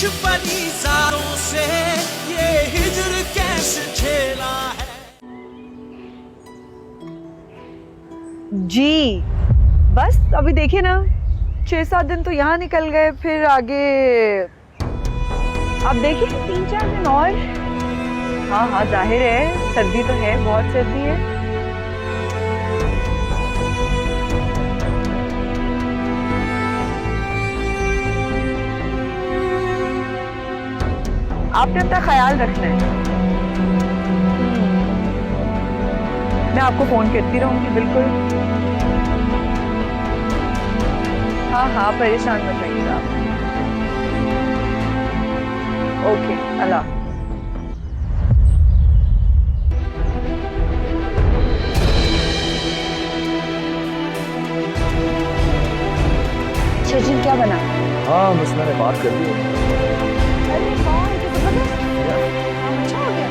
कुछ परीज़ारों से ये हिजर कैसे झेला है। जी बस अभी देखिए ना 6-7 दिन तो यहाँ निकल गए, फिर आगे अब देखिए 3-4 दिन और। हाँ हाँ जाहिर है सर्दी तो है, बहुत सर्दी है। आपने अपना ख्याल रखना है। मैं आपको फोन करती रहूंगी बिल्कुल। हाँ हाँ परेशान मत रहिएगा। ओके अल्लाह। सचिन क्या बना? हाँ बस मैंने बात कर ली है। अरे वाह ये तो जबरदस्त। अच्छा हो गया।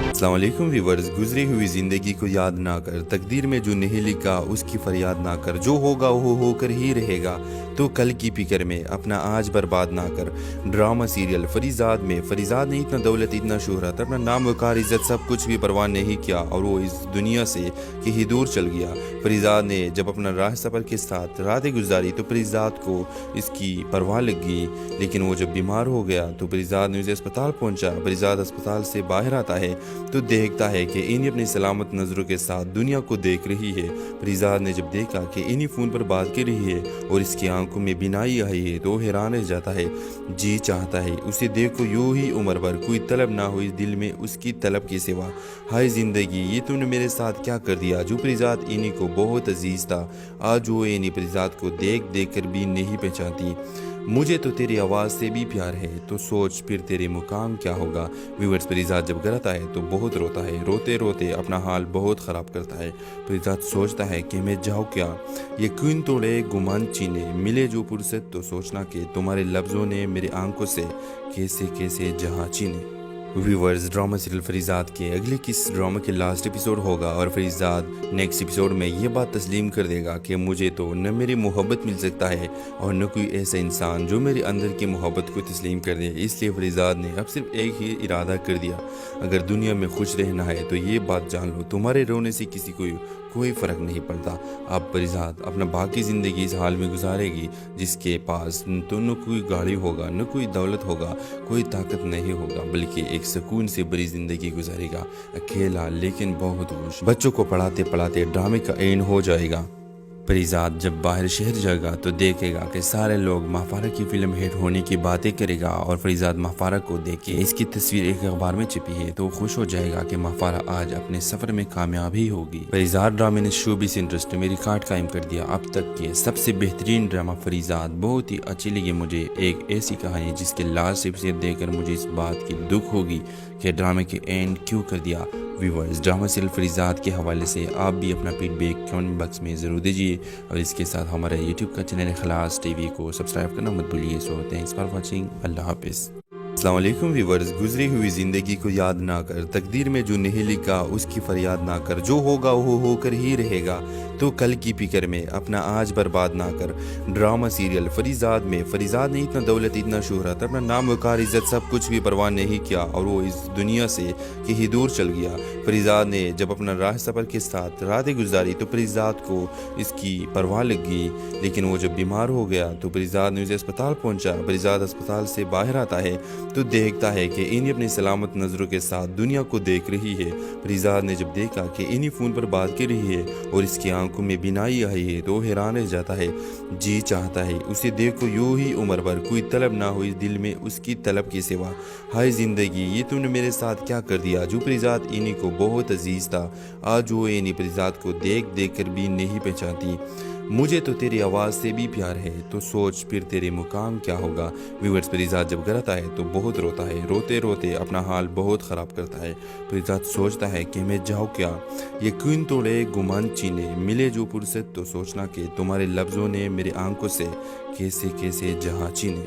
अस्सलाम वालेकुम व्यूअर्स। गुजरी हुई ज़िंदगी को याद ना कर, तकदीर में जो नहीं लिखा उसकी फरियाद ना कर, जो होगा वो होकर ही रहेगा, तो कल की फिक्र में अपना आज बर्बाद ना कर। ड्रामा सीरियल फरीजाद में फरीजाद ने इतना दौलत, इतना शोहरत, अपना नाम वकार, इज़्ज़त सब कुछ भी परवाह नहीं किया और वो इस दुनिया से कहीं दूर चल गया। फरीजाद ने जब अपना राह सफ़र के साथ रातें गुजारी तो फरीजाद को इसकी परवाह लगी, लेकिन वो जब बीमार हो गया तो फरीजाद ने उसे अस्पताल पहुंचा। फरीजाद अस्पताल से बाहर आता है तो देखता है कि इन्हीं अपनी सलामत नज़रों के साथ दुनिया को देख रही है। फरीजाद ने जब देखा कि इन्हीं फ़ोन पर बात कर रही है और इसकी आंखों में बिनाई आई है तो हैरान रह जाता है। जी चाहता है उसे देखो यूं ही उम्र भर, कोई तलब ना हुई दिल में उसकी तलब के सिवा। हाय ज़िंदगी ये तूने मेरे साथ क्या कर दिया। जो फरीजाद इन्हीं को बहुत अजीज़ था आज वो इन्हीं फरीजाद को देख देख कर भी नहीं पहचानती। मुझे तो तेरी आवाज़ से भी प्यार है, तो सोच फिर तेरे मुकाम क्या होगा। व्यूअर्स फरीजाद जब घर आता है तो बहुत रोता है, रोते रोते अपना हाल बहुत ख़राब करता है। फरीजाद सोचता है कि मैं जाऊँ क्या, यकीन तोड़े गुमान चीने, मिले जो फुर्सत तो सोचना कि तुम्हारे लफ्ज़ों ने मेरे आंखों से कैसे कैसे जहाँ चीने। व्यूअर्स ड्रामा सीरियल फरीजाद के अगले किस ड्रामा के लास्ट एपिसोड होगा और फरीजाद नेक्स्ट एपिसोड में ये बात तस्लीम कर देगा कि मुझे तो न मेरी मोहब्बत मिल सकता है और न कोई ऐसा इंसान जो मेरे अंदर की मोहब्बत को तस्लीम कर दे। इसलिए फरीजाद ने अब सिर्फ एक ही इरादा कर दिया, अगर दुनिया में खुश रहना है तो ये बात जान लो, तुम्हारे रोने से किसी को कोई फ़र्क नहीं पड़ता। अब फरीजाद अपना बाकी ज़िंदगी इस हाल में गुजारेगी जिसके पास तो न कोई गाड़ी होगा, न कोई दौलत होगा, कोई ताकत नहीं होगा, बल्कि एक सुकून से बड़ी ज़िंदगी गुजारेगा, अकेला लेकिन बहुत खुश। बच्चों को पढ़ाते पढ़ाते ड्रामे का एंड हो जाएगा। फरीजाद जब बाहर शहर जाएगा तो देखेगा कि सारे लोग माफारा की फिल्म हिट होने की बातें करेगा और फरीजाद माफारा को देख के इसकी तस्वीर एक अखबार में छपी है तो खुश हो जाएगा कि माफारा आज अपने सफर में कामयाब ही होगी। फरीजाद ड्रामे ने शोबिस इंडस्ट्री में रिकॉर्ड कायम कर दिया। अब तक के सबसे बेहतरीन ड्रामा फरीजाद बहुत ही अच्छी लगी मुझे। एक ऐसी कहानी जिसके लास्ट एपिसोड देखकर मुझे इस बात की दुख होगी कि ड्रामे के एंड क्यों कर दिया। व्यूअर्स ड्रामा सीरियल फरीजाद के हवाले से आप भी अपना फीडबैक कमेंट बॉक्स में ज़रूर दीजिए और इसके साथ हमारे यूट्यूब का चैनल इखलास टीवी को सब्सक्राइब करना मत भूलिए। So thanks for watching. Allah हाफिज़। अस्सलाम वालेकुम व्यूअर्स। गुजरी हुई ज़िंदगी को याद ना कर, तकदीर में जो नहीं लिखा उसकी फरियाद ना कर, जो होगा वो होकर ही रहेगा, तो कल की फिक्र में अपना आज बर्बाद ना कर। ड्रामा सीरियल फरीजाद में फरीजाद ने इतना दौलत, इतना शोहरत, अपना नाम वकार, इज़्ज़त सब कुछ भी परवाह नहीं किया और वो इस दुनिया से कहीं दूर चल गया। फरीजाद ने जब अपना राह सफ़र के साथ रातें गुजारी तो फरीजाद को इसकी परवाह लगी, लेकिन वो जब बीमार हो गया तो फरीजाद ने उसे अस्पताल पहुंचा। फरीजाद अस्पताल से बाहर आता है तो देखता है कि इन्हीं अपनी सलामत नज़रों के साथ दुनिया को देख रही है। फरीजाद ने जब देखा कि इन्हीं फ़ोन पर बात कर रही है और इसकी आंखों में बिनाई आई है तो हैरान रह जाता है। जी चाहता है उसे देखो यूं ही उम्र भर, कोई तलब ना हुई दिल में उसकी तलब के सिवा। हाय ज़िंदगी ये तूने मेरे साथ क्या कर दिया। जो फरीजाद इन्हीं को बहुत अजीज़ था आज वो इन्हीं फरीजाद को देख देख कर भी नहीं पहचानती। मुझे तो तेरी आवाज़ से भी प्यार है, तो सोच फिर तेरे मुकाम क्या होगा। व्यूअर्स फरीजाद जब घर आता है तो बहुत रोता है, रोते रोते अपना हाल बहुत ख़राब करता है। फरीजाद सोचता है कि मैं जाऊँ क्या, यकीन तोड़े गुमान चीने, मिले जो फुर्सत तो सोचना कि तुम्हारे लफ्ज़ों ने मेरे आंखों से कैसे कैसे जहाँ चीने।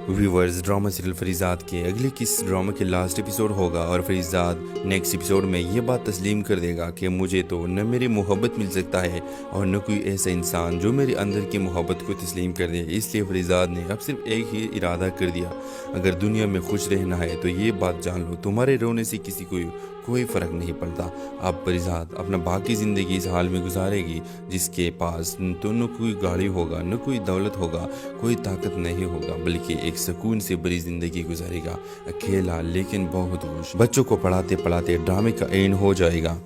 व्यूवर्स, ड्रामा सीरियल फरीजाद के अगले किस ड्रामा के लास्ट एपिसोड होगा और फरीजाद नेक्स्ट एपिसोड में ये बात तस्लीम कर देगा कि मुझे तो न मेरी मोहब्बत मिल सकता है और न कोई ऐसा इंसान जो मेरे अंदर की मोहब्बत को तस्लीम कर दे। इसलिए फरीजाद ने अब सिर्फ एक ही इरादा कर दिया, अगर दुनिया में खुश रहना है तो ये बात जान लो, तुम्हारे रोने से किसी को कोई फ़र्क नहीं पड़ता। अब फरीजाद अपना बाकी ज़िंदगी इस हाल में गुजारेगी जिसके पास तो न कोई गाड़ी होगा, न कोई दौलत होगा, कोई ताकत नहीं होगा, बल्कि एक सुकून से बड़ी ज़िंदगी गुजारेगा, अकेला लेकिन बहुत खुश। बच्चों को पढ़ाते पढ़ाते ड्रामे का एंड हो जाएगा।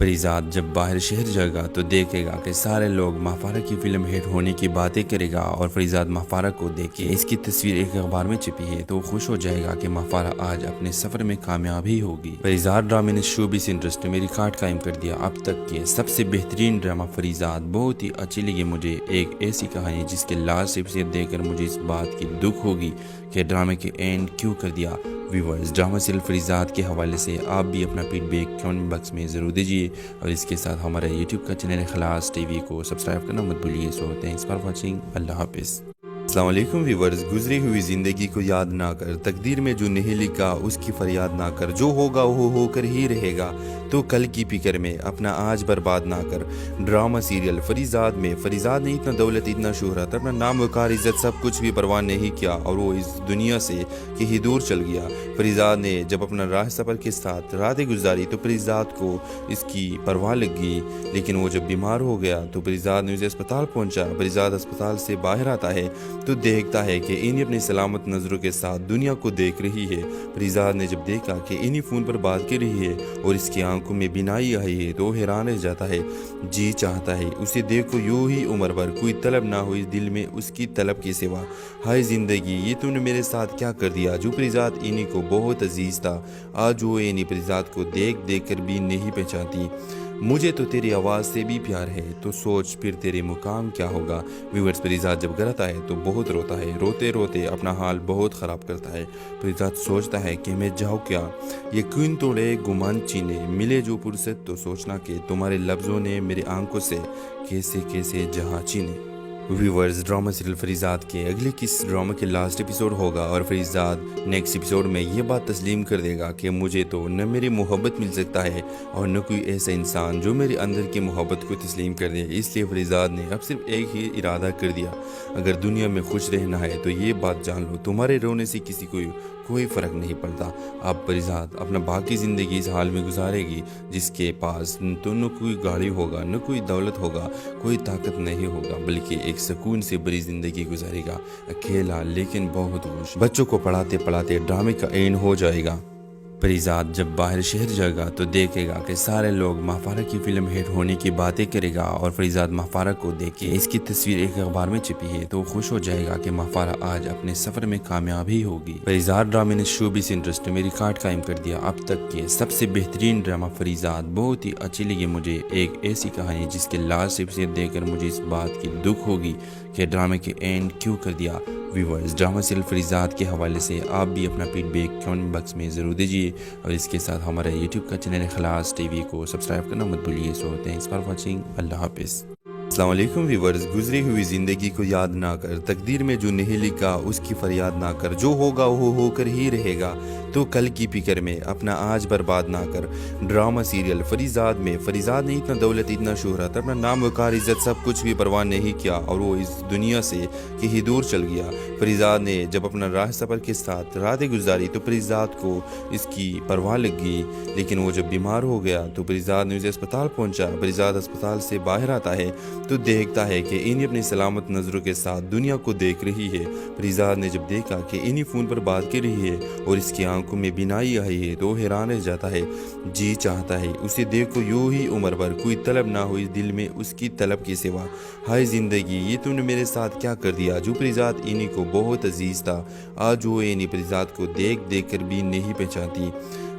फरीजाद जब बाहर शहर जाएगा तो देखेगा कि सारे लोग माफारा की फिल्म हिट होने की बातें करेगा और फरीजाद माफारा को देख के इसकी तस्वीर एक अखबार में छपी है तो खुश हो जाएगा कि माफारा आज अपने सफर में कामयाब ही होगी। फरीजाद ड्रामे ने शोबिस इंडस्ट्री में रिकॉर्ड कायम कर दिया। अब तक के सबसे बेहतरीन ड्रामा फरीजाद बहुत ही अच्छी लगी मुझे। एक ऐसी कहानी जिसके लास्ट एपिसोड देखकर मुझे इस बात की दुख होगी कि ड्रामे के एंड क्यों कर दिया। व्यूवर्स, ड्रामा सीरियल फरीजाद के हवाले से आप भी अपना फीडबैक कमेंट बॉक्स में ज़रूर दीजिए और इसके साथ हमारे यूट्यूब का चैनल खलास टीवी को सब्सक्राइब करना मत भूलिए। So thanks for watching. Allah हाफिज़। अस्सलाम वालेकुम व्यूवर्स, गुजरी हुई ज़िंदगी को याद ना कर, तकदीर में जो नहीं लिखा उसकी फरियाद ना कर, जो होगा वो होकर ही रहेगा, तो कल की फिक्र में अपना आज बर्बाद ना कर। ड्रामा सीरियल फरीजाद में फरीजाद ने इतना दौलत, इतना शोहरत, अपना नाम वकार, इज्जत सब कुछ भी परवाह नहीं किया और वो इस दुनिया से कहीं दूर चल गया। फरीजाद ने जब अपना राह सफ़र के साथ रातें गुजारी तो फरीजाद को इसकी परवाह लगी, लेकिन वो जब बीमार हो गया तो फरीजाद ने उसे अस्पताल पहुंचा। फरीजाद अस्पताल से बाहर आता है तो देखता है कि इन्हीं अपनी सलामत नज़रों के साथ दुनिया को देख रही है। फरीजाद ने जब देखा कि इन्हीं फ़ोन पर बात कर रही है और इसकी आंखों में बिनाई आई है तो हैरान रह जाता है। जी चाहता है उसे देखो यूं ही उम्र भर, कोई तलब ना हुई दिल में उसकी तलब के सिवा। हाय ज़िंदगी, ये तूने मेरे साथ क्या कर दिया। जो फरीजाद इन्हीं को बहुत अजीज़ था आज वो इन्हीं फरीजाद को देख देख कर भी नहीं पहचानती। मुझे तो तेरी आवाज़ से भी प्यार है, तो सोच फिर तेरे मुकाम क्या होगा। व्यूअर्स, फरीजाद जब घर आता है तो बहुत रोता है, रोते रोते अपना हाल बहुत ख़राब करता है। फरीजाद सोचता है कि मैं जाऊँ क्या, यकीन तोड़े गुमान चीने, मिले जो फुर्सत तो सोचना कि तुम्हारे लफ्ज़ों ने मेरी आंखों से कैसे कैसे जहाँ चीने। व्यूवर्स, ड्रामा सीरियल फरीजाद के अगले किस ड्रामा के लास्ट एपिसोड होगा और फरीजाद नेक्स्ट एपिसोड में ये बात तस्लीम कर देगा कि मुझे तो न मेरी मोहब्बत मिल सकता है और न कोई ऐसा इंसान जो मेरे अंदर की मोहब्बत को तस्लीम कर दे। इसलिए फरीजाद ने अब सिर्फ एक ही इरादा कर दिया, अगर दुनिया में खुश रहना है तो ये बात जान लो, तुम्हारे रोने से किसी को कोई फ़र्क नहीं पड़ता। अब फरीजाद अपना बाकी ज़िंदगी इस हाल में गुजारेगी जिसके पास तो न कोई गाड़ी होगा, न कोई दौलत होगा, कोई ताकत नहीं होगा, बल्कि एक सुकून से बड़ी ज़िंदगी गुजारेगा, अकेला लेकिन बहुत खुश। बच्चों को पढ़ाते पढ़ाते ड्रामे का एंड हो जाएगा। फरीजाद जब बाहर शहर जाएगा तो देखेगा कि सारे लोग माफारा की फिल्म हिट होने की बातें करेगा और फरीजाद माफारा को देख के इसकी तस्वीर एक अखबार में छपी है तो खुश हो जाएगा कि माफारा आज अपने सफर में कामयाब ही होगी। फरीजाद ड्रामे ने शोबिस इंडस्ट्री में रिकॉर्ड कायम कर दिया। अब तक के सबसे बेहतरीन ड्रामा फरीजाद बहुत ही अच्छी लगी मुझे। एक ऐसी कहानी जिसके लास्ट एपिसोड देखकर मुझे इस बात की दुख होगी कि ड्रामे के एंड क्यों कर दिया। व्यूवर्स, ड्रामा सीरियल फरीजाद के हवाले से आप भी अपना फीडबैक कमेंट बॉक्स में ज़रूर दीजिए और इसके साथ हमारे यूट्यूब का चैनल खलास टीवी को सब्सक्राइब करना मत भूलिए। So thanks for watching. Allah हाफिज़। अस्सलाम वालेकुम व्यूवर्स, गुजरी हुई ज़िंदगी को याद ना कर, तकदीर में जो नहीं लिखा उसकी फरियाद ना कर, जो होगा वो होकर ही रहेगा, तो कल की फिक्र में अपना आज बर्बाद ना कर। ड्रामा सीरियल फरीजाद में फरीजाद ने इतना दौलत, इतना शोहरत, अपना नाम वकार, इज्जत सब कुछ भी परवाह नहीं किया और वो इस दुनिया से कहीं दूर चल गया। फरीजाद ने जब अपना राह सफ़र के साथ रातें गुजारी तो फरीजाद को इसकी परवाह लगी, लेकिन वो जब बीमार हो गया तो फरीजाद ने उसे अस्पताल पहुंचा। फरीजाद अस्पताल से बाहर आता है तो देखता है कि इन्हीं अपनी सलामत नज़रों के साथ दुनिया को देख रही है। फरीजाद ने जब देखा कि इन्हीं फ़ोन पर बात कर रही है और इसकी आंखों में बिनाई आई है तो हैरान रह जाता है। जी चाहता है उसे देखो यूं ही उम्र भर, कोई तलब ना हुई दिल में उसकी तलब के सिवा। हाय ज़िंदगी, ये तूने मेरे साथ क्या कर दिया। जो फरीजाद इन्हीं को बहुत अजीज़ था आज वो इन्हीं फरीजाद को देख देख कर भी नहीं पहचानती।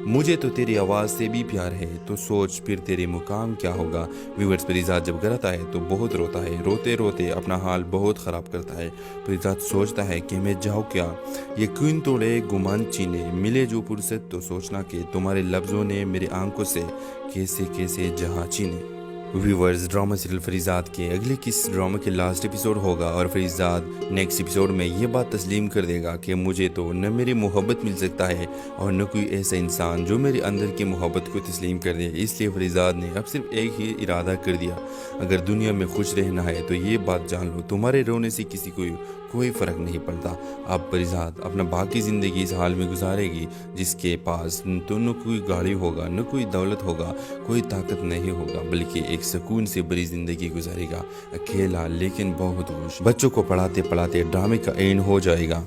मुझे तो तेरी आवाज़ से भी प्यार है, तो सोच फिर तेरे मुकाम क्या होगा। व्यूअर्स, फरीजाद जब घर आता है तो बहुत रोता है, रोते रोते अपना हाल बहुत ख़राब करता है। फरीजाद सोचता है कि मैं जाऊँ क्या, यकीन तोड़े गुमान चीने, मिले जो फुर्सत तो सोचना कि तुम्हारे लफ्ज़ों ने मेरी आंखों से कैसे कैसे जहाँ चीने। व्यूवर्स, ड्रामा सीरियल फरीजाद के अगले किस ड्रामा के लास्ट एपिसोड होगा और फरीजाद नेक्स्ट एपिसोड में ये बात तस्लीम कर देगा कि मुझे तो न मेरी मोहब्बत मिल सकता है और न कोई ऐसा इंसान जो मेरे अंदर की मोहब्बत को तस्लीम कर दे। इसलिए फरीजाद ने अब सिर्फ एक ही इरादा कर दिया, अगर दुनिया में खुश रहना है तो ये बात जान लो, तुम्हारे रोने से किसी को कोई फ़र्क नहीं पड़ता। अब फरीजाद अपना बाकी ज़िंदगी इस हाल में गुजारेगी जिसके पास तो न कोई गाड़ी होगा, न कोई दौलत होगा, कोई ताकत नहीं होगा, बल्कि एक सुकून से बड़ी ज़िंदगी गुजारेगा, अकेला लेकिन बहुत खुश। बच्चों को पढ़ाते पढ़ाते ड्रामे का एंड हो जाएगा।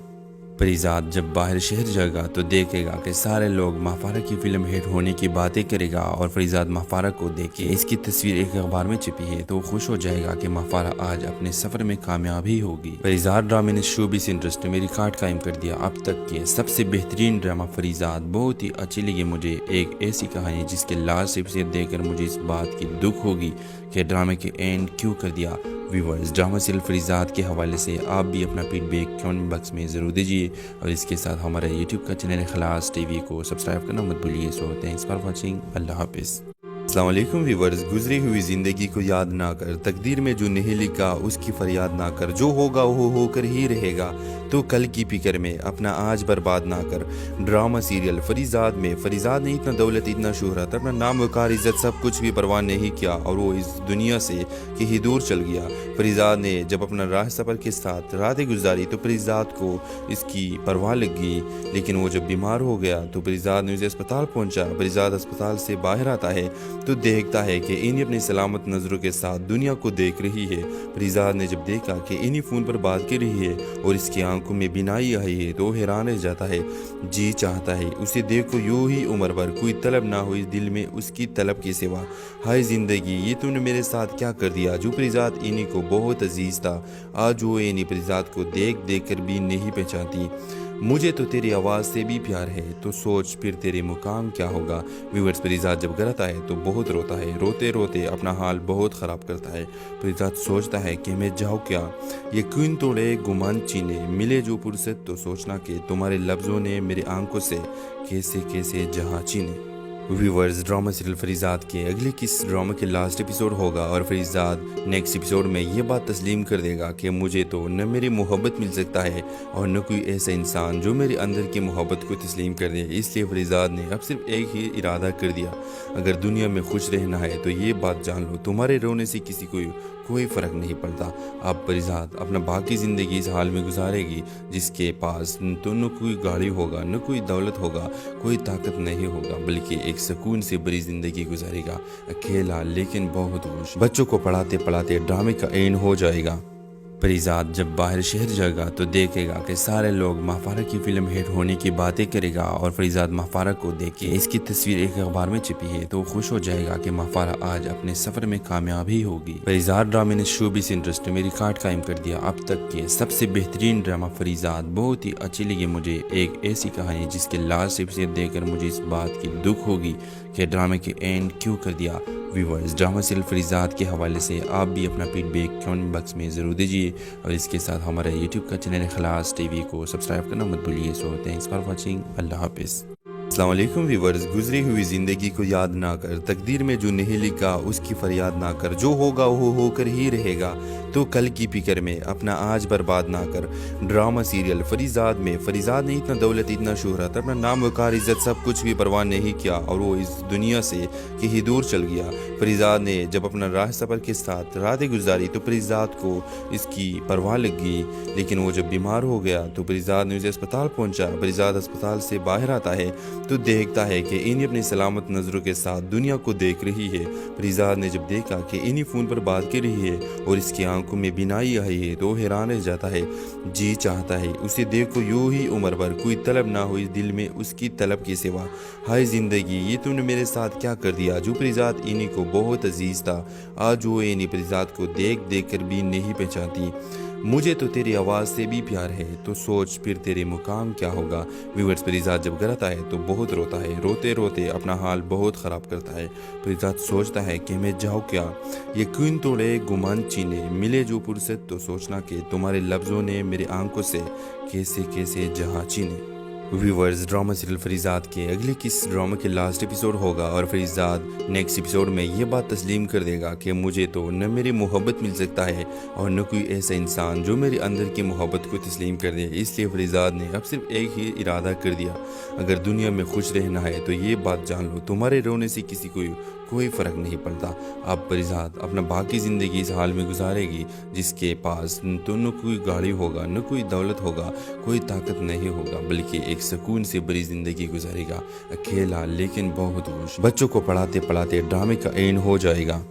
फरीजाद जब बाहर शहर जाएगा तो देखेगा कि सारे लोग माफारा की फिल्म हिट होने की बातें करेगा और फरीजाद माफारा को देख के इसकी तस्वीर एक अखबार में छपी है तो खुश हो जाएगा कि माफारा आज अपने सफर में कामयाब ही होगी। फरीजाद ड्रामे ने शोबिस इंडस्ट्री में रिकॉर्ड कायम कर दिया। अब तक के सबसे बेहतरीन ड्रामा फरीजाद बहुत ही अच्छी लगी मुझे। एक ऐसी कहानी जिसके लास्ट एपिसोड देखकर मुझे इस बात की दुख होगी कि ड्रामे के एंड क्यों कर दिया। व्यूवर्स, ड्रामा सीरियल फरीजाद के हवाले से आप भी अपना फीडबैक कमेंट बॉक्स में ज़रूर दीजिए और इसके साथ हमारे यूट्यूब का चैनल खलास टीवी को सब्सक्राइब करना मत भूलिए। So thanks for watching. Allah हाफिज़। अस्सलाम वालेकुम व्यूवर्स, गुजरी हुई ज़िंदगी को याद ना कर, तकदीर में जो नहीं लिखा उसकी फरियाद ना कर, जो होगा वो होकर ही रहेगा, तो कल की फिक्र में अपना आज बर्बाद ना कर। ड्रामा सीरियल फरीजाद में फरीजाद ने इतना दौलत, इतना शोहरत, अपना नाम वकार, इज्जत सब कुछ भी परवाह नहीं किया और वो इस दुनिया से कहीं दूर चल गया। फरीजाद ने जब अपना राह सफ़र के साथ रातें गुजारी तो फरीजाद को इसकी परवाह लगी, लेकिन वो जब बीमार हो गया तो फरीजाद ने उसे अस्पताल पहुंचा। फरीजाद अस्पताल से बाहर आता है तो देखता है कि इन्हीं अपनी सलामत नज़रों के साथ दुनिया को देख रही है। फरीजाद ने जब देखा कि इन्हीं फ़ोन पर बात कर रही है और इसकी आंखों में बिनाई आई है तो हैरान रह जाता है। जी चाहता है उसे देखो यूं ही उम्र भर, कोई तलब ना हो इस दिल में उसकी तलब के सिवा। हाय ज़िंदगी, ये तूने मेरे साथ क्या कर दिया। जो फरीजाद इन्हीं को बहुत अजीज़ था, आज वो इन्हीं फरीजाद को देख देख कर भी नहीं पहचानती। मुझे तो तेरी आवाज़ से भी प्यार है, तो सोच फिर तेरे मुकाम क्या होगा। व्यूअर्स, फरीजाद जब घर आता है तो बहुत रोता है, रोते रोते अपना हाल बहुत ख़राब करता है। फरीजाद सोचता है कि मैं जाऊँ क्या, यकीन तोड़े गुमान चीने, मिले जो फुर्सत तो सोचना कि तुम्हारे लफ्ज़ों ने मेरी आंखों से कैसे कैसे जहाँ चीने। व्यूवर्स, ड्रामा सीरियल फरीजाद के अगले किस ड्रामा के लास्ट एपिसोड होगा और फरीजाद नेक्स्ट एपिसोड में ये बात तस्लीम कर देगा कि मुझे तो न मेरी मोहब्बत मिल सकता है और न कोई ऐसा इंसान जो मेरे अंदर की मोहब्बत को तस्लीम कर दे। इसलिए फरीजाद ने अब सिर्फ एक ही इरादा कर दिया, अगर दुनिया में खुश रहना है तो ये बात जान लो, तुम्हारे रोने से किसी को कोई फ़र्क नहीं पड़ता। अब फरीजाद अपना बाकी ज़िंदगी इस हाल में गुजारेगी जिसके पास तो न कोई गाड़ी होगा, न कोई दौलत होगा, कोई ताकत नहीं होगा, बल्कि एक सुकून से बड़ी ज़िंदगी गुजारेगा, अकेला लेकिन बहुत खुश। बच्चों को पढ़ाते पढ़ाते ड्रामे का एंड हो जाएगा। फरीजाद जब बाहर शहर जाएगा तो देखेगा कि सारे लोग माफारा की फिल्म हिट होने की बातें करेगा और फरीजाद माफारा को देख के इसकी तस्वीर एक अखबार में छपी है तो खुश हो जाएगा कि माफारा आज अपने सफर में कामयाब ही होगी। फरीजाद ड्रामे ने शोबिस इंडस्ट्री में रिकॉर्ड कायम कर दिया। अब तक के सबसे बेहतरीन ड्रामा फरीजाद बहुत ही अच्छी लगी मुझे। एक ऐसी कहानी जिसके लास्ट एपिसोड देखकर मुझे इस बात की दुख होगी कि ड्रामे के एंड क्यों कर दिया। व्यूवर्स, ड्रामा सीरियल फरीजाद के हवाले से आप भी अपना फीडबैक कमेंट बॉक्स में ज़रूर दीजिए और इसके साथ हमारे यूट्यूब का चैनल खलास टीवी को सब्सक्राइब करना मत भूलिए। So thanks for watching. Allah हाफिज़। अस्सलाम वालेकुम व्यूवर्स, गुजरी हुई ज़िंदगी को याद ना कर, तकदीर में जो नहीं लिखा उसकी फरियाद ना कर, जो होगा वो होकर ही रहेगा, तो कल की फिक्र में अपना आज बर्बाद ना कर। ड्रामा सीरियल फरीजाद में फरीजाद ने इतना दौलत, इतना शोहरत, अपना नाम वकार, इज्जत सब कुछ भी परवाह नहीं किया और वो इस दुनिया से कहीं दूर चल गया। फरीजाद ने जब अपना राह सफ़र के साथ रातें गुजारी तो फरीजाद को इसकी परवाह लगी, लेकिन वो जब बीमार हो गया तो फरीजाद ने उसे अस्पताल पहुंचा। फरीजाद अस्पताल से बाहर आता है तो देखता है कि इन्हीं अपनी सलामत नज़रों के साथ दुनिया को देख रही है। फरीजाद ने जब देखा कि इन्हीं फ़ोन पर बात कर रही है और इसकी आंखों में बिनाई आई है तो हैरान रह जाता है। जी चाहता है उसे देखो यूं ही उम्र भर, कोई तलब ना हो इस दिल में उसकी तलब के सिवा। हाय ज़िंदगी, ये तूने मेरे साथ क्या कर दिया। जो फरीजाद इन्हीं को बहुत अजीज़ था, आज वो इन्हीं फरीजाद को देख देख कर भी नहीं पहचानती। मुझे तो तेरी आवाज़ से भी प्यार है, तो सोच फिर तेरे मुकाम क्या होगा। व्यूअर्स, फरीजाद जब घर आता है तो बहुत रोता है, रोते रोते अपना हाल बहुत ख़राब करता है। फरीजाद सोचता है कि मैं जाऊँ क्या, यकीन तोड़े गुमान चीने, मिले जो फुर्सत तो सोचना कि तुम्हारे लफ्ज़ों ने मेरी आंखों से कैसे कैसे जहाँ चीने। व्यूवर्स, ड्रामा सीरियल फरीजाद के अगले किस ड्रामा के लास्ट एपिसोड होगा और फरीजाद नेक्स्ट एपिसोड में ये बात तस्लीम कर देगा कि मुझे तो न मेरी मोहब्बत मिल सकता है और न कोई ऐसा इंसान जो मेरे अंदर की मोहब्बत को तस्लीम कर दे। इसलिए फरीजाद ने अब सिर्फ एक ही इरादा कर दिया, अगर दुनिया में खुश रहना है तो ये बात जान लो, तुम्हारे रोने से किसी को कोई फ़र्क नहीं पड़ता। अब फरीजाद अपना बाकी ज़िंदगी इस हाल में गुजारेगी जिसके पास तो न कोई गाड़ी होगा, न कोई दौलत होगा, कोई ताकत नहीं होगा, बल्कि एक सुकून से बड़ी ज़िंदगी गुजारेगा, अकेला लेकिन बहुत खुश। बच्चों को पढ़ाते पढ़ाते ड्रामे का एंड हो जाएगा।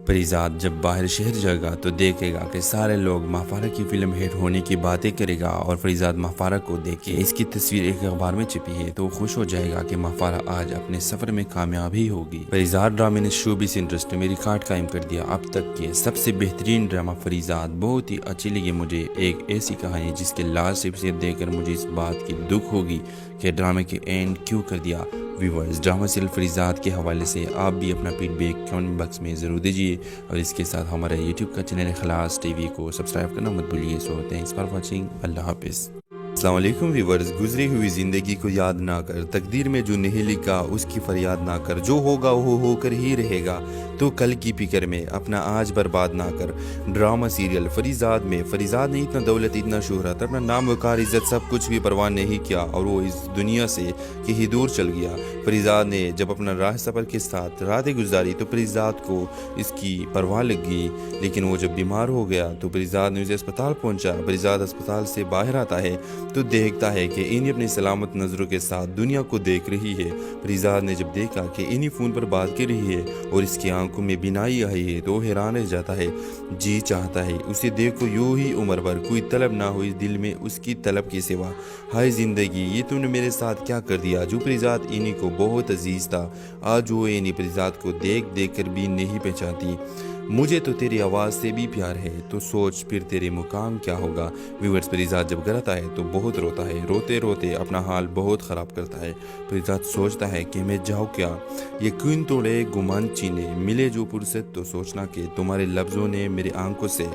फरीजाद जब बाहर शहर जाएगा तो देखेगा कि सारे लोग माफारा की फिल्म हिट होने की बातें करेगा और फरीजाद माफारा को देख के इसकी तस्वीर एक अखबार में छपी है तो खुश हो जाएगा कि माफारा आज अपने सफर में कामयाब ही होगी। फरीजाद ड्रामे ने शोबिस इंडस्ट्री में रिकॉर्ड कायम कर दिया। अब तक के सबसे बेहतरीन ड्रामा फरीजाद बहुत ही अच्छी लगी मुझे। एक ऐसी कहानी जिसके लास्ट एपिसोड देखकर मुझे इस बात की दुख होगी कि ड्रामे के एंड क्यों कर दिया। व्यूवर्स, ड्रामा सीरियल फरीजाद के हवाले से आप भी अपना फीडबैक कमेंट बॉक्स में ज़रूर दीजिए और इसके साथ हमारे यूट्यूब का चैनल खलास टीवी को सब्सक्राइब करना मत भूलिए। So thanks for watching. Allah हाफिज़। अस्सलाम वालेकुम व्यूवर्स, गुजरी हुई ज़िंदगी को याद ना कर, तकदीर में जो नहीं लिखा उसकी फरियाद ना कर, जो होगा वो होकर ही रहेगा, तो कल की फिक्र में अपना आज बर्बाद ना कर। ड्रामा सीरियल फरीजाद में फरीजाद ने इतना दौलत, इतना शोहरत, अपना नाम वकार, इज्जत सब कुछ भी परवाह नहीं किया और वो इस दुनिया से कहीं दूर चल गया। फरीजाद ने जब अपना राह सफ़र के साथ रातें गुजारी तो फरीजाद को इसकी परवाह लगी, लेकिन वो जब बीमार हो गया तो फरीजाद ने उसे अस्पताल पहुंचा। फरीजाद अस्पताल से बाहर आता है तो देखता है कि इन्हीं अपनी सलामत नज़रों के साथ दुनिया को देख रही है। फरीजाद ने जब देखा कि इन्हीं फ़ोन पर बात कर रही है और इसकी आंखों में बिनाई आई है तो हैरान रह जाता है। जी चाहता है उसे देखो यूं ही उम्र भर, कोई तलब ना हुई दिल में उसकी तलब के सिवा। हाय ज़िंदगी, ये तूने मेरे साथ क्या कर दिया। जो फरीजाद इन्हीं को बहुत अजीज़ था आज वो इन्हीं फरीजाद को देख देख कर भी नहीं पहचानती। मुझे तो तेरी आवाज़ से भी प्यार है, तो सोच फिर तेरे मुकाम क्या होगा। व्यूअर्स, फरीजाद जब घर आता है तो बहुत रोता है, रोते रोते अपना हाल बहुत ख़राब करता है। फरीजाद सोचता है कि मैं जाऊँ क्या, यकीन तोड़े गुमान चीने, मिले जो फुर्सत तो सोचना कि तुम्हारे लफ्ज़ों ने मेरी आंखों से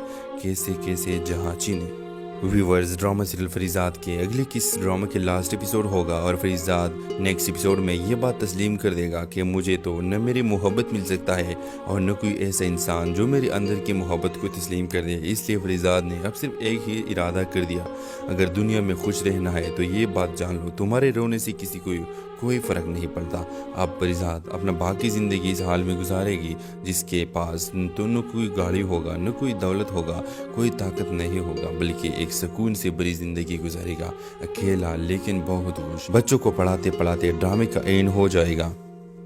कैसे कैसे जहाँ चीने। व्यूवर्स, ड्रामा सीरियल फरीजाद के अगले किस ड्रामा के लास्ट एपिसोड होगा और फरीजाद नेक्स्ट एपिसोड में ये बात तस्लीम कर देगा कि मुझे तो न मेरी मोहब्बत मिल सकता है और न कोई ऐसा इंसान जो मेरे अंदर की मोहब्बत को तस्लीम कर दे। इसलिए फरीजाद ने अब सिर्फ एक ही इरादा कर दिया, अगर दुनिया में खुश रहना है तो ये बात जान लो, तुम्हारे रोने से किसी को कोई फ़र्क नहीं पड़ता। अब फरीजाद अपना बाकी ज़िंदगी इस हाल में गुजारेगी जिसके पास तो न कोई गाड़ी होगा, न कोई दौलत होगा, कोई ताकत नहीं होगा, बल्कि एक सुकून से बड़ी ज़िंदगी गुजारेगा, अकेला लेकिन बहुत खुश। बच्चों को पढ़ाते पढ़ाते ड्रामे का एंड हो जाएगा।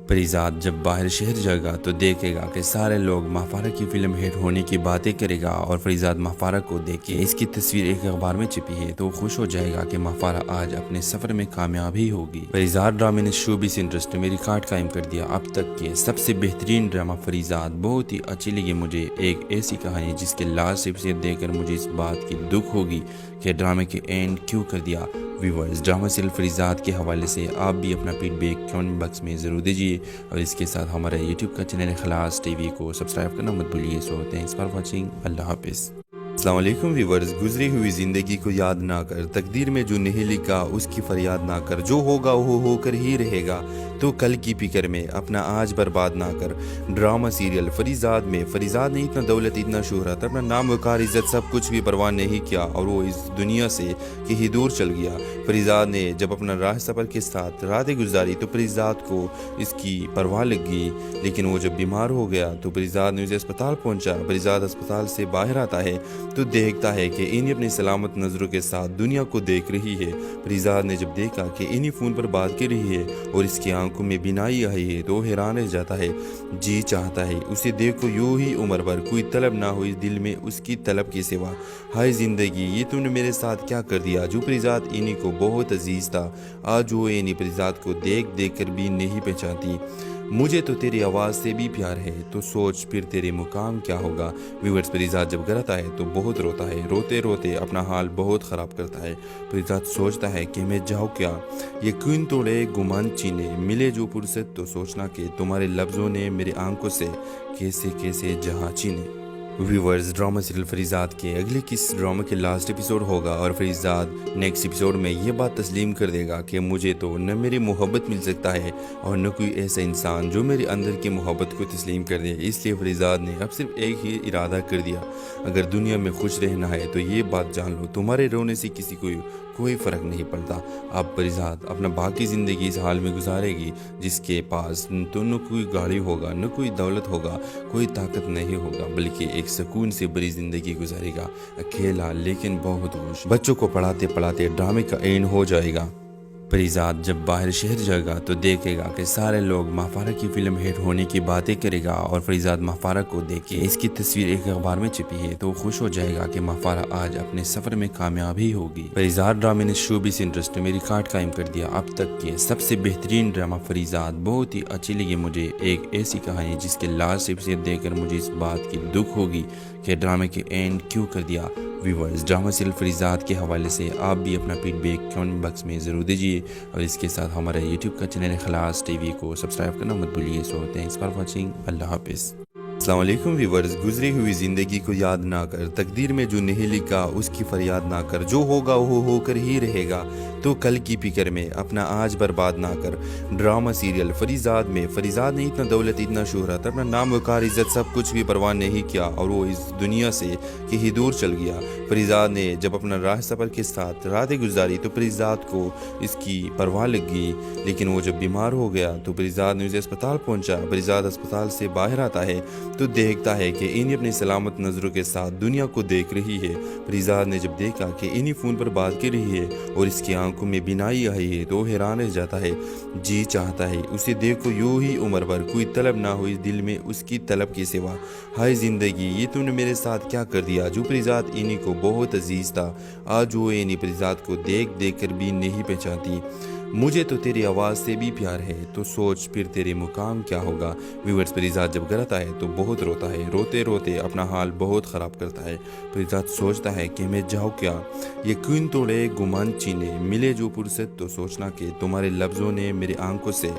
फरीजाद जब बाहर शहर जाएगा तो देखेगा कि सारे लोग माफारा की फिल्म हिट होने की बातें करेगा और फरीजाद माफारा को देख के इसकी तस्वीर एक अखबार में छपी है तो खुश हो जाएगा कि माफारा आज अपने सफर में कामयाब ही होगी। फरीजाद ड्रामे ने शोबिस इंडस्ट्री में रिकॉर्ड कायम कर दिया। अब तक के सबसे बेहतरीन ड्रामा फरीजाद बहुत ही अच्छी लगी मुझे। एक ऐसी कहानी जिसके लास्ट एपिसोड देखकर मुझे इस बात की दुख होगी कि ड्रामे के एंड क्यों कर दिया। व्यूवर्स, ड्रामा सीरियल फरीजाद के हवाले से आप भी अपना फीडबैक कमेंट बॉक्स में ज़रूर दीजिए और इसके साथ हमारे यूट्यूब का चैनल खलास टीवी को सब्सक्राइब करना मत भूलिए। So thanks for watching. Allah हाफिज़। अस्सलाम वालेकुम व्यूवर्स, गुजरी हुई ज़िंदगी को याद ना कर, तकदीर में जो नहीं लिखा उसकी फरियाद ना कर, जो होगा वो होकर ही रहेगा, तो कल की फिक्र में अपना आज बर्बाद ना कर। ड्रामा सीरियल फरीजाद में फरीजाद ने इतना दौलत, इतना शोहरत, अपना नाम वकार, इज्जत सब कुछ भी परवाह नहीं किया और वो इस दुनिया से कहीं दूर चल गया। फरीजाद ने जब अपना राह सफ़र के साथ रातें गुजारी तो फरीजाद को इसकी परवाह लगी, लेकिन वो जब बीमार हो गया तो फरीजाद ने उसे अस्पताल पहुंचा। फरीजाद अस्पताल से बाहर आता है तो देखता है कि इन्हीं अपनी सलामत नज़रों के साथ दुनिया को देख रही है। फरीजाद ने जब देखा कि इन्हीं फ़ोन पर बात कर रही है और इसकी आंखों में बिनाई आई है तो हैरान रह जाता है। जी चाहता है उसे देखो यूं ही उम्र भर, कोई तलब ना हुई दिल में उसकी तलब के सिवा। हाय ज़िंदगी, ये तूने मेरे साथ क्या कर दिया। जो फरीजाद इन्हीं को बहुत अजीज़ था आज वो इन्हीं फरीजाद को देख देख कर भी नहीं पहचानती। मुझे तो तेरी आवाज़ से भी प्यार है, तो सोच फिर तेरे मुकाम क्या होगा। व्यूअर्स, फरीजाद जब घर आता है तो बहुत रोता है, रोते रोते अपना हाल बहुत ख़राब करता है। फरीजाद सोचता है कि मैं जाऊँ क्या, यकीन तोड़े गुमान चीने, मिले जो फुर्सत तो सोचना कि तुम्हारे लफ्ज़ों ने मेरी आंखों से कैसे कैसे जहाँ चीने। व्यूवर्स, ड्रामा सीरियल फरीजाद के अगले किस ड्रामा के लास्ट एपिसोड होगा और फरीजाद नेक्स्ट एपिसोड में ये बात तस्लीम कर देगा कि मुझे तो न मेरी मोहब्बत मिल सकता है और न कोई ऐसा इंसान जो मेरे अंदर की मोहब्बत को तस्लीम कर दे। इसलिए फरीजाद ने अब सिर्फ एक ही इरादा कर दिया, अगर दुनिया में खुश रहना है तो ये बात जान लो, तुम्हारे रोने से किसी को कोई फ़र्क नहीं पड़ता। अब फरीजाद अपना बाकी ज़िंदगी इस हाल में गुजारेगी जिसके पास तो न कोई गाड़ी होगा, न कोई दौलत होगा, कोई ताकत नहीं होगा, बल्कि एक सुकून से बड़ी ज़िंदगी गुजारेगा, अकेला लेकिन बहुत खुश। बच्चों को पढ़ाते पढ़ाते ड्रामे का एंड हो जाएगा। फरीजाद जब बाहर शहर जाएगा तो देखेगा कि सारे लोग माफारा की फिल्म हिट होने की बातें करेगा और फरीजाद माफारा को देख के इसकी तस्वीर एक अखबार में छपी है तो खुश हो जाएगा कि माफारा आज अपने सफर में कामयाब ही होगी। फरीजाद ड्रामे ने शोबिस इंडस्ट्री में रिकॉर्ड कायम कर दिया। अब तक के सबसे बेहतरीन ड्रामा फरीजाद बहुत ही अच्छी लगी मुझे। एक ऐसी कहानी जिसके लास्ट एपिसोड देखकर मुझे इस बात की दुख होगी कि ड्रामे के एंड क्यों कर दिया। व्यूवर्स, ड्रामा सीरियल फरीजाद के हवाले से आप भी अपना फीडबैक कमेंट बॉक्स में ज़रूर दीजिए और इसके साथ हमारे यूट्यूब का चैनल खलास टीवी को सब्सक्राइब करना मत भूलिए। So thanks for watching. Allah हाफिज़। अस्सलाम वालेकुम व्यूवर्स, गुजरी हुई ज़िंदगी को याद ना कर, तकदीर में जो नहीं लिखा उसकी फरियाद ना कर, जो होगा वो होकर ही रहेगा, तो कल की फिक्र में अपना आज बर्बाद ना कर। ड्रामा सीरियल फरीजाद में फरीजाद ने इतना दौलत, इतना शोहरत, अपना नाम वकार, इज्जत सब कुछ भी परवाह नहीं किया और वो इस दुनिया से कहीं दूर चल गया। फरीजाद ने जब अपना राह सफ़र के साथ रातें गुजारी तो फरीजाद को इसकी परवाह लगी, लेकिन वो जब बीमार हो गया तो फरीजाद ने उसे अस्पताल पहुंचा। फरीजाद अस्पताल से बाहर आता है तो देखता है कि इन्हीं अपनी सलामत नज़रों के साथ दुनिया को देख रही है। फरीजाद ने जब देखा कि इन्हीं फ़ोन पर बात कर रही है और इसकी आंखों में बिनाई आई है तो हैरान रह जाता है। जी चाहता है उसे देखो यूं ही उम्र भर, कोई तलब ना हो इस दिल में उसकी तलब के सिवा। हाय ज़िंदगी, ये तूने मेरे साथ क्या कर दिया। जो फरीजाद इन्हीं को बहुत अजीज़ था, आज वो इन्हीं फरीजाद को देख देख कर भी नहीं पहचानती। मुझे तो तेरी आवाज़ से भी प्यार है, तो सोच फिर तेरे मुकाम क्या होगा। व्यूअर्स, फरीजाद जब घर आता है तो बहुत रोता है, रोते रोते अपना हाल बहुत ख़राब करता है। फरीजाद सोचता है कि मैं जाऊँ क्या, यकीन तोड़े गुमान चीने, मिले जो फुर्सत तो सोचना कि तुम्हारे लफ्ज़ों ने मेरी आंखों से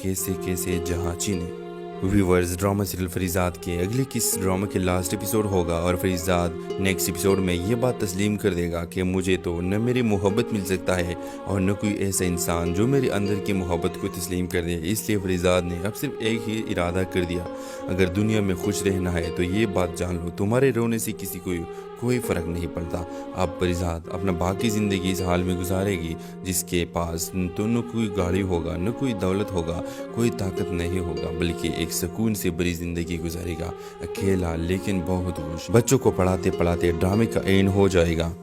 कैसे कैसे जहाँ चीने। व्यूवर्स, ड्रामा सीरियल फरीजाद के अगले किस ड्रामा के लास्ट एपिसोड होगा और फरीजाद नेक्स्ट एपिसोड में ये बात तस्लीम कर देगा कि मुझे तो न मेरी मोहब्बत मिल सकता है और न कोई ऐसा इंसान जो मेरे अंदर की मोहब्बत को तस्लीम कर दे। इसलिए फरीजाद ने अब सिर्फ एक ही इरादा कर दिया, अगर दुनिया में खुश रहना है तो ये बात जान लो, तुम्हारे रोने से किसी को कोई फ़र्क नहीं पड़ता। अब फरीजाद अपना बाकी ज़िंदगी इस हाल में गुजारेगी जिसके पास तो न कोई गाड़ी होगा, न कोई दौलत होगा, कोई ताकत नहीं होगा, बल्कि एक सुकून से बड़ी ज़िंदगी गुजारेगा, अकेला लेकिन बहुत खुश। बच्चों को पढ़ाते पढ़ाते ड्रामे का एंड हो जाएगा।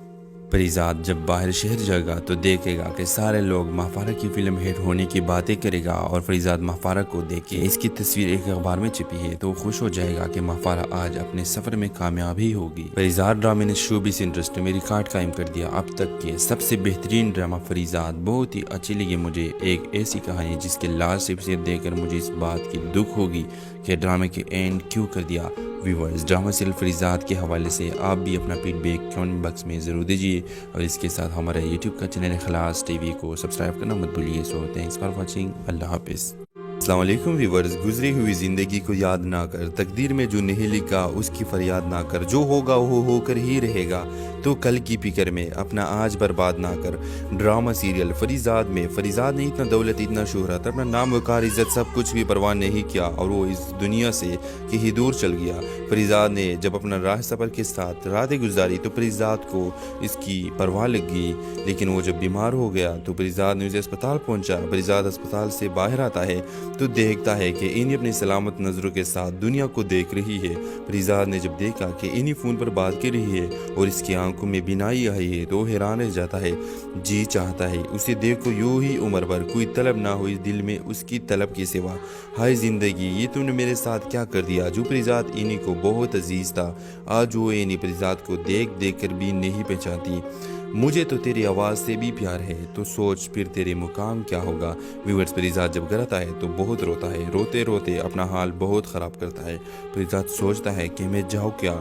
फरीजाद जब बाहर शहर जाएगा तो देखेगा कि सारे लोग माफारा की फिल्म हिट होने की बातें करेगा और फरीजाद माफारा को देख के इसकी तस्वीर एक अखबार में छपी है तो खुश हो जाएगा कि माफारा आज अपने सफर में कामयाब ही होगी। फरीजाद ड्रामे ने शोबिस इंडस्ट्री में रिकॉर्ड कायम कर दिया। अब तक के सबसे बेहतरीन ड्रामा फरीजाद बहुत ही अच्छी लगी मुझे। एक ऐसी कहानी जिसके लास्ट एपिसोड देखकर मुझे इस बात की दुख होगी कि ड्रामे के एंड क्यों कर दिया। व्यूवर्स, ड्रामा सीरियल फरीजाद के हवाले से आप भी अपना फीडबैक कमेंट बॉक्स में ज़रूर दीजिए और इसके साथ हमारे यूट्यूब का चैनल खलास टीवी को सब्सक्राइब करना मत भूलिए। So thanks for watching. Allah हाफिज़। अस्सलाम वालेकुम व्यूवर्स, गुजरी हुई ज़िंदगी को याद ना कर, तकदीर में जो नहीं लिखा उसकी फरियाद ना कर, जो होगा वो होकर ही रहेगा, तो कल की फिक्र में अपना आज बर्बाद ना कर। ड्रामा सीरियल फरीजाद में फरीजाद ने इतना दौलत, इतना शोहरत, अपना नाम वकार, इज्जत सब कुछ भी परवाह नहीं किया और वो इस दुनिया से कहीं दूर चल गया। फरीजाद ने जब अपना राह सफ़र के साथ रातें गुजारी तो फरीजाद को इसकी परवाह लगी, लेकिन वो जब बीमार हो गया तो फरीजाद ने उसे अस्पताल पहुंचा। फरीजाद अस्पताल से बाहर आता है तो देखता है कि इन्हीं अपनी सलामत नज़रों के साथ दुनिया को देख रही है। फरीजाद ने जब देखा कि इन्हीं फ़ोन पर बात कर रही है और इसकी आंखों में बिनाई आई है तो हैरान रह जाता है। जी चाहता है उसे देखो यूं ही उम्र भर, कोई तलब ना हो इस दिल में उसकी तलब के सिवा। हाय ज़िंदगी, ये तूने मेरे साथ क्या कर दिया। जो फरीजाद इन्हीं को बहुत अजीज़ था, आज वो इन्हीं फरीजाद को देख देख कर भी नहीं पहचानती। मुझे तो तेरी आवाज़ से भी प्यार है, तो सोच फिर तेरे मुकाम क्या होगा। व्यूअर्स, फरीजाद जब घर आता है तो बहुत रोता है, रोते रोते अपना हाल बहुत ख़राब करता है। फरीजाद सोचता है कि मैं जाऊँ क्या,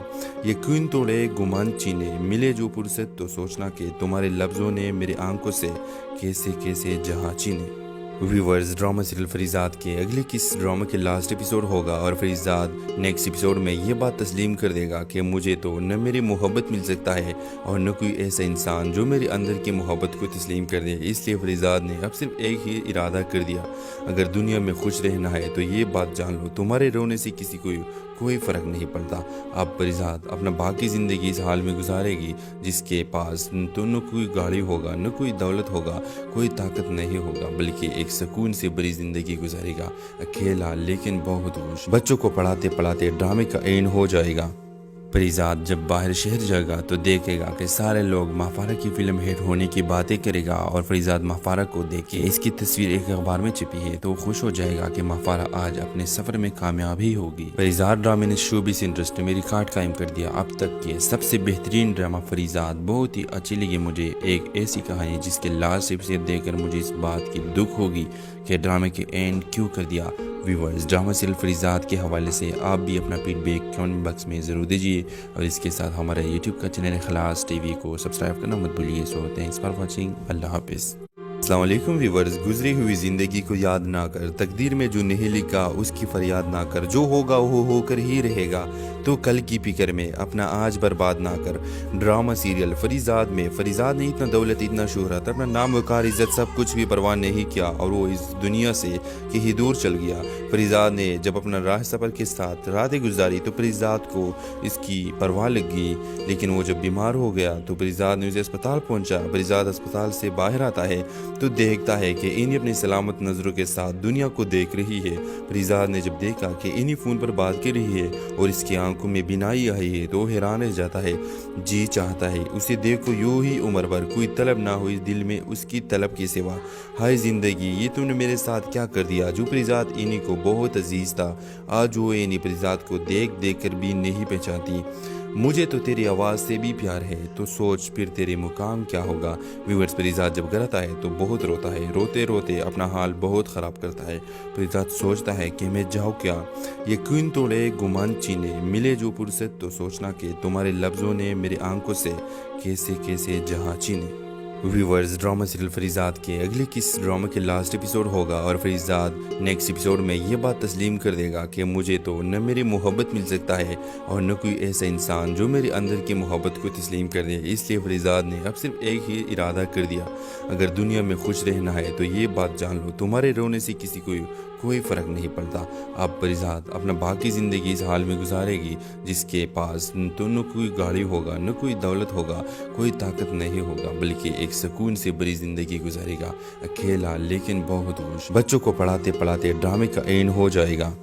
यकीन तोड़े गुमान चीने, मिले जो फुर्सत तो सोचना कि तुम्हारे लफ्ज़ों ने मेरी आंखों से कैसे कैसे जहाँ चीने। व्यूवर्स, ड्रामा सीरियल फरीजाद के अगले किस ड्रामा के लास्ट एपिसोड होगा और फरीजाद नेक्स्ट एपिसोड में ये बात तस्लीम कर देगा कि मुझे तो न मेरी मोहब्बत मिल सकता है और न कोई ऐसा इंसान जो मेरे अंदर की मोहब्बत को तस्लीम कर दे। इसलिए फरीजाद ने अब सिर्फ एक ही इरादा कर दिया, अगर दुनिया में खुश रहना है तो ये बात जान लो, तुम्हारे रोने से किसी को कोई फ़र्क नहीं पड़ता। अब फरीजाद अपना बाकी ज़िंदगी इस हाल में गुजारेगी जिसके पास तो न कोई गाड़ी होगा, न कोई दौलत होगा, कोई ताकत नहीं होगा, बल्कि एक सुकून से बड़ी ज़िंदगी गुजारेगा, अकेला लेकिन बहुत खुश। बच्चों को पढ़ाते पढ़ाते ड्रामे का एंड हो जाएगा। फरीजाद जब बाहर शहर जाएगा तो देखेगा कि सारे लोग माफारा की फिल्म हिट होने की बातें करेगा और फरीजाद माफारा को देख के इसकी तस्वीर एक अखबार में छपी है तो खुश हो जाएगा कि माफारा आज अपने सफर में कामयाब ही होगी। फरीजाद ड्रामे ने शोबिस इंडस्ट्री में रिकॉर्ड कायम कर दिया। अब तक के सबसे बेहतरीन ड्रामा फरीजाद बहुत ही अच्छी लगी मुझे। एक ऐसी कहानी जिसके लास्ट एपिसोड देखकर मुझे इस बात की दुख होगी कि ड्रामे के एंड क्यों कर दिया। व्यूवर्स, ड्रामा सीरियल फरीजाद के हवाले से आप भी अपना फीडबैक कमेंट बॉक्स में ज़रूर दीजिए और इसके साथ हमारे यूट्यूब का चैनल खलास टीवी को सब्सक्राइब करना मत भूलिए। So thanks for watching. Allah हाफिज़। अस्सलाम वालेकुम व्यूवर्स, गुजरी हुई ज़िंदगी को याद ना कर, तकदीर में जो नहीं लिखा उसकी फरियाद ना कर, जो होगा वो होकर ही रहेगा, तो कल की फिक्र में अपना आज बर्बाद ना कर। ड्रामा सीरियल फरीजाद में फरीजाद ने इतना दौलत, इतना शोहरत, अपना नाम वकार, इज्जत सब कुछ भी परवाह नहीं किया और वो इस दुनिया से कहीं दूर चल गया। फरीजाद ने जब अपना राह सफ़र के साथ रातें गुजारी तो फरीजाद को इसकी परवाह लगी, लेकिन वो जब बीमार हो गया तो फरीजाद ने उसे अस्पताल पहुंचा। फरीजाद अस्पताल से बाहर आता है तो देखता है कि इन्हीं अपनी सलामत नज़रों के साथ दुनिया को देख रही है। फरीजाद ने जब देखा कि इन्हीं फ़ोन पर बात कर रही है और इसकी आंखों में बिनाई आई है तो हैरान रह जाता है। जी चाहता है उसे देखो यूं ही उम्र भर, कोई तलब ना हुई दिल में उसकी तलब के सिवा। हाय ज़िंदगी, ये तूने मेरे साथ क्या कर दिया। जो फरीजाद इन्हीं को बहुत अजीज़ था आज वो इन्हीं फरीजाद को देख देख कर भी नहीं पहचानती। मुझे तो तेरी आवाज़ से भी प्यार है, तो सोच फिर तेरे मुकाम क्या होगा। व्यूअर्स, फरीजाद जब घर आता है तो बहुत रोता है, रोते रोते अपना हाल बहुत ख़राब करता है। फरीजाद सोचता है कि मैं जाऊँ क्या, यकीन तोड़े गुमान चीने, मिले जो फुर्सत तो सोचना कि तुम्हारे लफ्ज़ों ने मेरी आंखों से कैसे कैसे जहाँ चीने। व्यूवर्स, ड्रामा सीरियल फरीजाद के अगले किस ड्रामा के लास्ट एपिसोड होगा और फरीजाद नेक्स्ट एपिसोड में ये बात तस्लीम कर देगा कि मुझे तो न मेरी मोहब्बत मिल सकता है और न कोई ऐसा इंसान जो मेरे अंदर की मोहब्बत को तस्लीम कर दे। इसलिए फरीजाद ने अब सिर्फ एक ही इरादा कर दिया, अगर दुनिया में खुश रहना है तो ये बात जान लो, तुम्हारे रोने से किसी को कोई फ़र्क नहीं पड़ता। अब फरीजाद अपना बाकी ज़िंदगी इस हाल में गुजारेगी जिसके पास तो न कोई गाड़ी होगा, न कोई दौलत होगा, कोई ताकत नहीं होगा, बल्कि एक सुकून से बड़ी ज़िंदगी गुजारेगा, अकेला लेकिन बहुत खुश। बच्चों को पढ़ाते पढ़ाते ड्रामे का एंड हो जाएगा।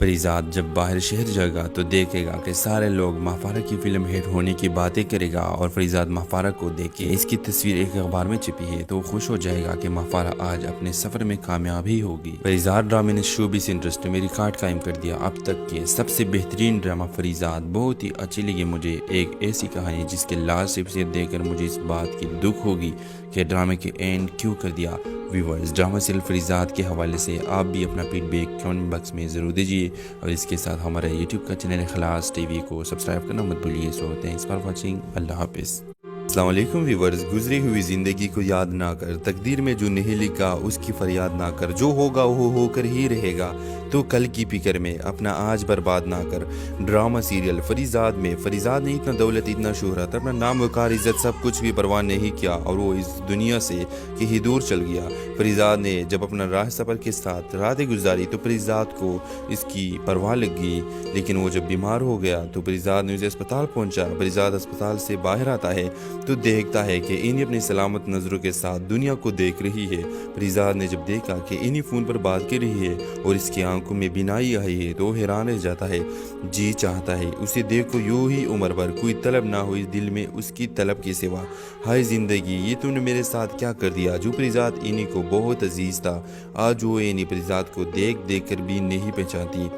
फरीजाद जब बाहर शहर जाएगा तो देखेगा कि सारे लोग माफारा की फिल्म हिट होने की बातें करेगा और फरीजाद माफारा को देख के इसकी तस्वीर एक अखबार में छपी है तो खुश हो जाएगा कि माफारा आज अपने सफर में कामयाब ही होगी। फरीजाद ड्रामे ने शोबिस इंडस्ट्री में रिकॉर्ड कायम कर दिया। अब तक के सबसे बेहतरीन ड्रामा फरीजाद बहुत ही अच्छी लगी मुझे। एक ऐसी कहानी जिसके लास्ट एपिसोड देखकर मुझे इस बात की दुख होगी कि ड्रामे के एंड क्यों कर दिया। व्यूवर्स, ड्रामा सीरियल फरीजाद के हवाले से आप भी अपना फीडबैक कमेंट बॉक्स में ज़रूर दीजिए और इसके साथ हमारे यूट्यूब का चैनल खलास टीवी को सब्सक्राइब करना मत भूलिए। So thanks for watching. Allah हाफिज़। अस्सलाम वालेकुम व्यूवर्स, गुजरी हुई ज़िंदगी को याद ना कर, तकदीर में जो नहीं लिखा उसकी फरियाद ना कर, जो होगा वो होकर ही रहेगा, तो कल की फिक्र में अपना आज बर्बाद ना कर। ड्रामा सीरियल फरीजाद में फरीजाद ने इतना दौलत, इतना शोहरत, अपना नाम वकार, इज्जत सब कुछ भी परवाह नहीं किया और वो इस दुनिया से कहीं दूर चल गया। फरीजाद ने जब अपना राह सफ़र के साथ रातें गुजारी तो फरीजाद को इसकी परवाह लगी, लेकिन वो जब बीमार हो गया तो फरीजाद ने उसे अस्पताल पहुंचा। फरीजाद अस्पताल से बाहर आता है तो देखता है कि इन्हीं अपनी सलामत नज़रों के साथ दुनिया को देख रही है। फरीजाद ने जब देखा कि इन्हीं फ़ोन पर बात कर रही है और इसकी आंखों में बिनाई आई है तो हैरान रह जाता है। जी चाहता है उसे देखो यूं ही उम्र भर, कोई तलब ना हुई दिल में उसकी तलब के सिवा। हाय ज़िंदगी, ये तूने मेरे साथ क्या कर दिया। जो फरीजाद इन्हीं को बहुत अजीज़ था आज वो इन्हीं फरीजाद को देख देख कर भी नहीं पहचानती।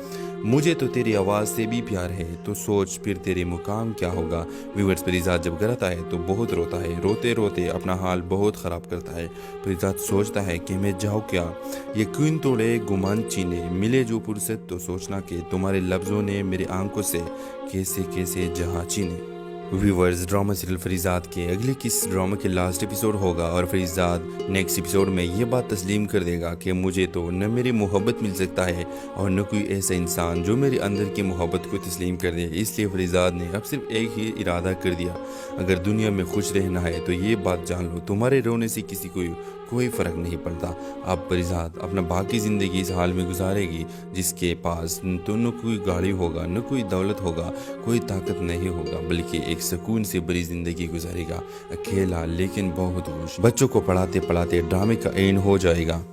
मुझे तो तेरी आवाज़ से भी प्यार है, तो सोच फिर तेरे मुकाम क्या होगा। व्यूअर्स, फरीजाद जब घर आता है तो बहुत रोता है, रोते रोते अपना हाल बहुत ख़राब करता है। फरीजाद सोचता है कि मैं जाऊँ क्या, यकीन तोड़े गुमान चीने, मिले जो फुर्सत तो सोचना कि तुम्हारे लफ्ज़ों ने मेरी आंखों से कैसे कैसे जहाँ चीने। व्यूवर्स, ड्रामा सीरियल फरीजाद के अगले किस ड्रामा के लास्ट एपिसोड होगा और फरीजाद नेक्स्ट एपिसोड में ये बात तस्लीम कर देगा कि मुझे तो न मेरी मोहब्बत मिल सकता है और न कोई ऐसा इंसान जो मेरे अंदर की मोहब्बत को तस्लीम कर दे। इसलिए फरीजाद ने अब सिर्फ एक ही इरादा कर दिया, अगर दुनिया में खुश रहना है तो ये बात जान लो, तुम्हारे रोने से किसी को कोई फ़र्क नहीं पड़ता। अब फरीजाद अपना बाकी ज़िंदगी इस हाल में गुजारेगी जिसके पास तो न कोई गाड़ी होगा, न कोई दौलत होगा, कोई ताकत नहीं होगा, बल्कि एक सुकून से बड़ी ज़िंदगी गुजारेगा, अकेला लेकिन बहुत खुश। बच्चों को पढ़ाते पढ़ाते ड्रामे का एंड हो जाएगा।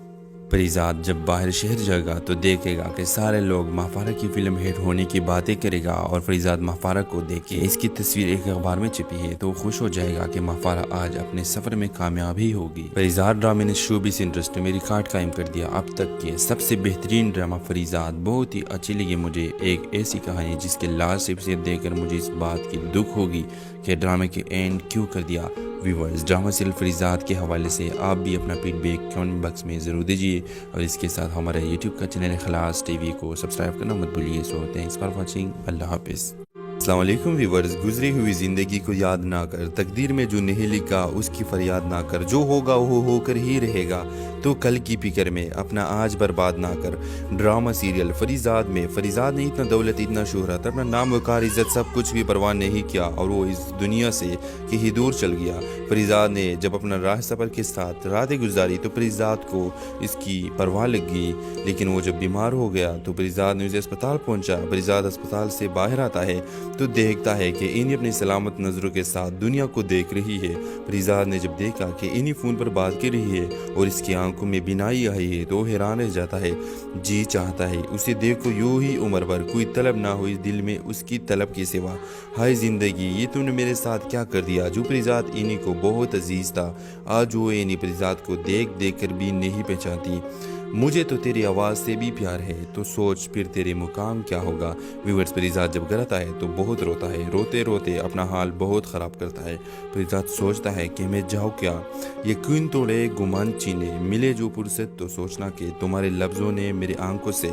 फरीजाद जब बाहर शहर जाएगा तो देखेगा कि सारे लोग माफारा की फिल्म हिट होने की बातें करेगा और फरीजाद माफारा को देख के इसकी तस्वीर एक अखबार में छपी है तो खुश हो जाएगा कि माफारा आज अपने सफर में कामयाब ही होगी। फरीजाद ड्रामे ने शोबिस इंडस्ट्री में रिकॉर्ड कायम कर दिया। अब तक के सबसे बेहतरीन ड्रामा फरीजाद बहुत ही अच्छी लगी मुझे। एक ऐसी कहानी जिसके लास्ट एपिसोड देखकर मुझे इस बात की दुख होगी कि ड्रामे के एंड क्यों कर दिया। व्यूवर्स, ड्रामा सीरियल फरीजाद के हवाले से आप भी अपना फीडबैक कमेंट बॉक्स में ज़रूर दीजिए और इसके साथ हमारे यूट्यूब का चैनल खलास टीवी को सब्सक्राइब करना मत भूलिए। So thanks for watching. Allah हाफिज़। अस्सलाम वालेकुम व्यूवर्स, गुजरी हुई ज़िंदगी को याद ना कर, तकदीर में जो नहीं लिखा उसकी फरियाद ना कर, जो होगा वो होकर ही रहेगा, तो कल की फिक्र में अपना आज बर्बाद ना कर। ड्रामा सीरियल फरीजाद में फरीजाद ने इतना दौलत, इतना शोहरत, अपना नाम वकार, इज्जत सब कुछ भी परवाह नहीं किया और वो इस दुनिया से कहीं दूर चल गया। फरीजाद ने जब अपना राह सफ़र के साथ रातें गुजारी तो फरीजाद को इसकी परवाह लगी, लेकिन वो जब बीमार हो गया तो फरीजाद ने उसे अस्पताल पहुंचा। फरीजाद अस्पताल से बाहर आता है तो देखता है कि इन्हीं अपनी सलामत नज़रों के साथ दुनिया को देख रही है। फरीजाद ने जब देखा कि इन्हीं फ़ोन पर बात कर रही है और इसकी आंखों में बिनाई आई है तो हैरान रह जाता है। जी चाहता है उसे देखो यूं ही उम्र भर, कोई तलब ना हो इस दिल में उसकी तलब के सिवा। हाय ज़िंदगी, ये तूने मेरे साथ क्या कर दिया। जो फरीजाद इन्हीं को बहुत अजीज़ था, आज वो इन्हीं फरीजाद को देख देख कर भी नहीं पहचानती। मुझे तो तेरी आवाज़ से भी प्यार है, तो सोच फिर तेरे मुकाम क्या होगा। व्यूअर्स, फरीजाद जब घर आता है तो बहुत रोता है, रोते रोते अपना हाल बहुत ख़राब करता है। फरीजाद सोचता है कि मैं जाऊँ क्या, यकीन तोड़े गुमान चीने, मिले जो फुर्सत तो सोचना कि तुम्हारे लफ्ज़ों ने मेरी आंखों से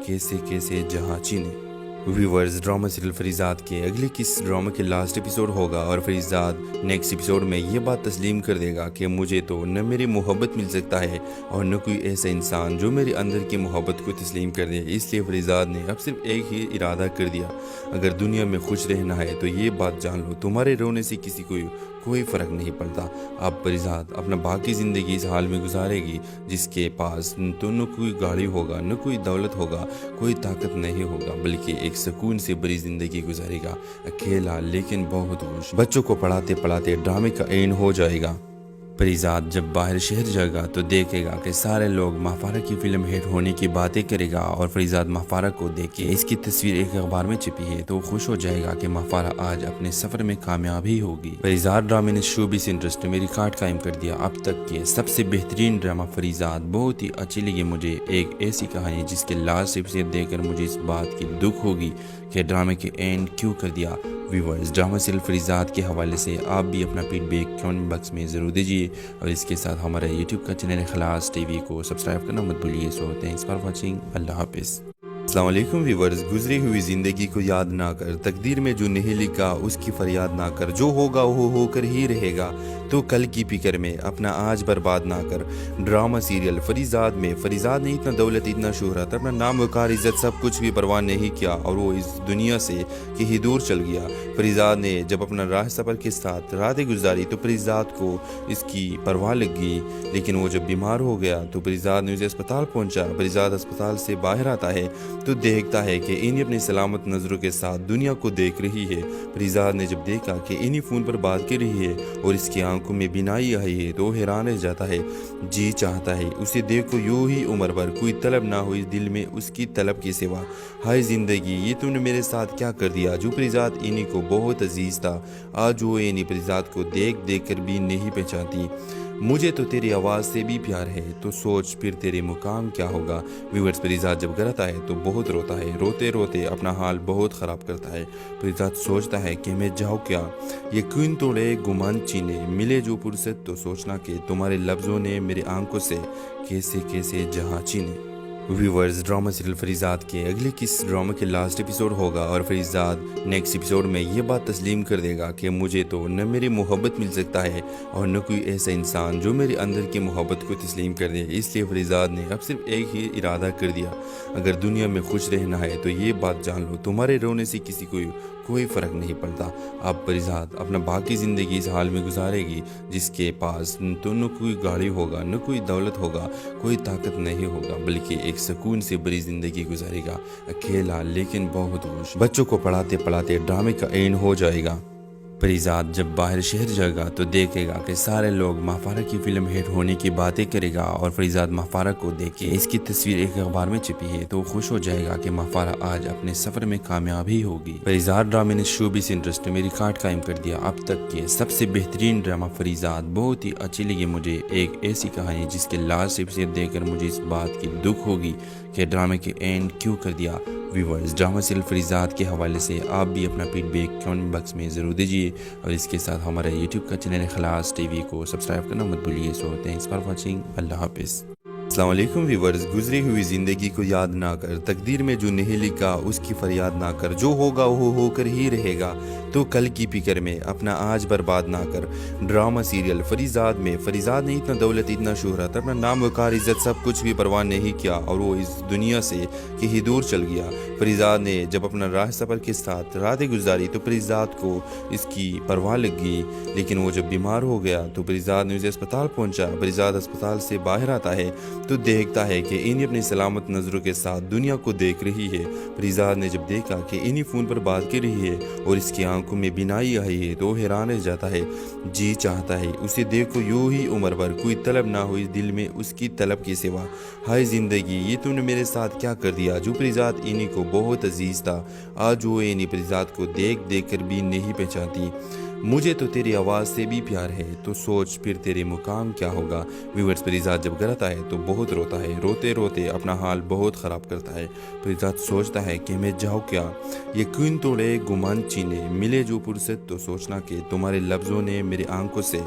कैसे कैसे जहाँ चीने। व्यूवर्स, ड्रामा सीरियल फरीजाद के अगले किस ड्रामा के लास्ट एपिसोड होगा और फरीजाद नेक्स्ट एपिसोड में ये बात तस्लीम कर देगा कि मुझे तो न मेरी मोहब्बत मिल सकता है और न कोई ऐसा इंसान जो मेरे अंदर की मोहब्बत को तस्लीम कर दे। इसलिए फरीजाद ने अब सिर्फ एक ही इरादा कर दिया, अगर दुनिया में खुश रहना है तो ये बात जान लो, तुम्हारे रोने से किसी को कोई फ़र्क नहीं पड़ता। अब फरीजाद अपना बाकी ज़िंदगी इस हाल में गुजारेगी जिसके पास तो न कोई गाड़ी होगा, न कोई दौलत होगा, कोई ताकत नहीं होगा, बल्कि एक सुकून से बड़ी ज़िंदगी गुजारेगा, अकेला लेकिन बहुत खुश। बच्चों को पढ़ाते पढ़ाते ड्रामे का एंड हो जाएगा। फरीजाद जब बाहर शहर जाएगा तो देखेगा कि सारे लोग माफारा की फिल्म हिट होने की बातें करेगा और फरीजाद माफारा को देख के इसकी तस्वीर एक अखबार में छपी है तो खुश हो जाएगा कि माफारा आज अपने सफर में कामयाब ही होगी। फरीजाद ड्रामे ने शोबिस इंडस्ट्री में रिकॉर्ड कायम कर दिया। अब तक के सबसे बेहतरीन ड्रामा फरीजाद बहुत ही अच्छी लगी मुझे। एक ऐसी कहानी जिसके लास्ट एपिसोड देखकर मुझे इस बात की दुख होगी कि ड्रामे के एंड क्यों कर दिया। व्यूवर्स, ड्रामा सीरियल फरीजाद के हवाले से आप भी अपना फीडबैक कमेंट बॉक्स में ज़रूर दीजिए और इसके साथ हमारे यूट्यूब का चैनल खलास टीवी को सब्सक्राइब करना मत भूलिए। So thanks for watching. Allah हाफिज़। अस्सलाम वालेकुम व्यूवर्स, गुजरी हुई ज़िंदगी को याद ना कर, तकदीर में जो नहीं लिखा उसकी फरियाद ना कर, जो होगा वो होकर ही रहेगा, तो कल की फिक्र में अपना आज बर्बाद ना कर। ड्रामा सीरियल फरीजाद में फरीजाद ने इतना दौलत, इतना शोहरत, अपना नाम वकार, इज्जत सब कुछ भी परवाह नहीं किया और वो इस दुनिया से कहीं दूर चल गया। फरीजाद ने जब अपना राह सफ़र के साथ रातें गुजारी तो फरीजाद को इसकी परवाह लगी, लेकिन वो जब बीमार हो गया तो फरीजाद ने उसे अस्पताल पहुंचा। फरीजाद अस्पताल से बाहर आता है तो देखता है कि इन्हीं अपनी सलामत नज़रों के साथ दुनिया को देख रही है। फरीजाद ने जब देखा कि इन्हीं फ़ोन पर बात कर रही है और इसकी आंखों में बिनाई आई है तो हैरान रह जाता है। जी चाहता है उसे देखो यूं ही उम्र भर, कोई तलब ना हो इस दिल में उसकी तलब के सिवा। हाय ज़िंदगी, ये तूने मेरे साथ क्या कर दिया। जो फरीजाद इन्हीं को बहुत अजीज़ था, आज वो इन्हीं फरीजाद को देख देख कर भी नहीं पहचानती। मुझे तो तेरी आवाज़ से भी प्यार है, तो सोच फिर तेरे मुकाम क्या होगा। व्यूअर्स, फरीजाद जब घर आता है तो बहुत रोता है, रोते रोते अपना हाल बहुत ख़राब करता है। फरीजाद सोचता है कि मैं जाऊँ क्या, यकीन तोड़े गुमान चीने, मिले जो फुर्सत तो सोचना कि तुम्हारे लफ्ज़ों ने मेरी आंखों से कैसे कैसे जहाँ चीने। व्यूवर्स, ड्रामा सीरियल फरीजाद के अगले किस ड्रामा के लास्ट एपिसोड होगा और फरीजाद नेक्स्ट एपिसोड में ये बात तस्लीम कर देगा कि मुझे तो न मेरी मोहब्बत मिल सकता है और न कोई ऐसा इंसान जो मेरे अंदर की मोहब्बत को तस्लीम कर दे। इसलिए फरीजाद ने अब सिर्फ एक ही इरादा कर दिया, अगर दुनिया में खुश रहना है तो ये बात जान लो, तुम्हारे रोने से किसी को कोई फ़र्क नहीं पड़ता। अब फरीजाद अपना बाकी ज़िंदगी इस हाल में गुजारेगी जिसके पास तो न कोई गाड़ी होगा, न कोई दौलत होगा, कोई ताकत नहीं होगा, बल्कि एक सुकून से बड़ी ज़िंदगी गुजारेगा, अकेला लेकिन बहुत खुश। बच्चों को पढ़ाते पढ़ाते ड्रामे का एंड हो जाएगा। फरीजाद जब बाहर शहर जाएगा तो देखेगा कि सारे लोग माफारा की फिल्म हिट होने की बातें करेगा और फरीजाद माफारा को देख के इसकी तस्वीर एक अखबार में छपी है तो खुश हो जाएगा कि माफारा आज अपने सफर में कामयाब ही होगी। फरीजाद ड्रामे ने शोबिस इंडस्ट्री में रिकॉर्ड कायम कर दिया। अब तक के सबसे बेहतरीन ड्रामा फरीजाद बहुत ही अच्छी लगी मुझे। एक ऐसी कहानी जिसके लास्ट एपिसोड देखकर मुझे इस बात की दुख होगी कि ड्रामे के एंड क्यों कर दिया। व्यूवर्स, ड्रामा सीरियल फरीजाद के हवाले से आप भी अपना फीडबैक कमेंट बॉक्स में ज़रूर दीजिए और इसके साथ हमारे यूट्यूब का चैनल खलास टीवी को सब्सक्राइब करना मत भूलिए। So thanks for watching. Allah हाफिज़। अस्सलाम वालेकुम व्यूवर्स, गुजरी हुई ज़िंदगी को याद ना कर, तकदीर में जो नहीं लिखा उसकी फरियाद ना कर, जो होगा वो होकर ही रहेगा, तो कल की फिक्र में अपना आज बर्बाद ना कर। ड्रामा सीरियल फरीजाद में फरीजाद ने इतना दौलत, इतना शोहरत, अपना नाम वकार, इज्जत सब कुछ भी परवाह नहीं किया और वो इस दुनिया से कहीं दूर चल गया। फरीजाद ने जब अपना राह सफ़र के साथ रातें गुजारी तो फरीजाद को इसकी परवाह लग गई, लेकिन वो जब बीमार हो गया तो फरीजाद ने उसे अस्पताल पहुंचा। फरीजाद अस्पताल से बाहर आता है तो देखता है कि इन्हीं अपनी सलामत नज़रों के साथ दुनिया को देख रही है। फरीजाद ने जब देखा कि इन्हीं फ़ोन पर बात कर रही है और इसकी आंखों में बिनाई आई है तो हैरान रह जाता है। जी चाहता है उसे देखो यूं ही उम्र भर, कोई तलब ना हुई दिल में उसकी तलब के सिवा। हाय ज़िंदगी, ये तूने मेरे साथ क्या कर दिया। जो फरीजाद इन्हीं को बहुत अजीज़ था आज वो इन्हीं फरीजाद को देख देख कर भी नहीं पहचानती। मुझे तो तेरी आवाज़ से भी प्यार है, तो सोच फिर तेरे मुकाम क्या होगा। व्यूअर्स, फरीजाद जब घर आता है तो बहुत रोता है, रोते रोते अपना हाल बहुत ख़राब करता है। फरीजाद सोचता है कि मैं जाऊँ क्या, यकीन तोड़े गुमान चीने, मिले जो फुर्सत तो सोचना कि तुम्हारे लफ्ज़ों ने मेरे आंखों से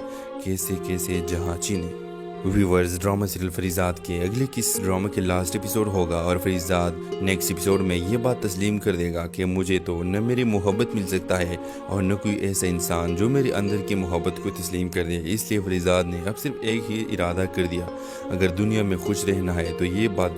कैसे कैसे जहाँ चीने। व्यूवर्स, ड्रामा सीरियल फरीजाद के अगले किस ड्रामा के लास्ट एपिसोड होगा और फरीजाद नेक्स्ट एपिसोड में ये बात तस्लीम कर देगा कि मुझे तो न मेरी मोहब्बत मिल सकता है और न कोई ऐसा इंसान जो मेरे अंदर की मोहब्बत को तस्लीम कर दे। इसलिए फरीजाद ने अब सिर्फ एक ही इरादा कर दिया, अगर दुनिया में खुश रहना है तो ये बात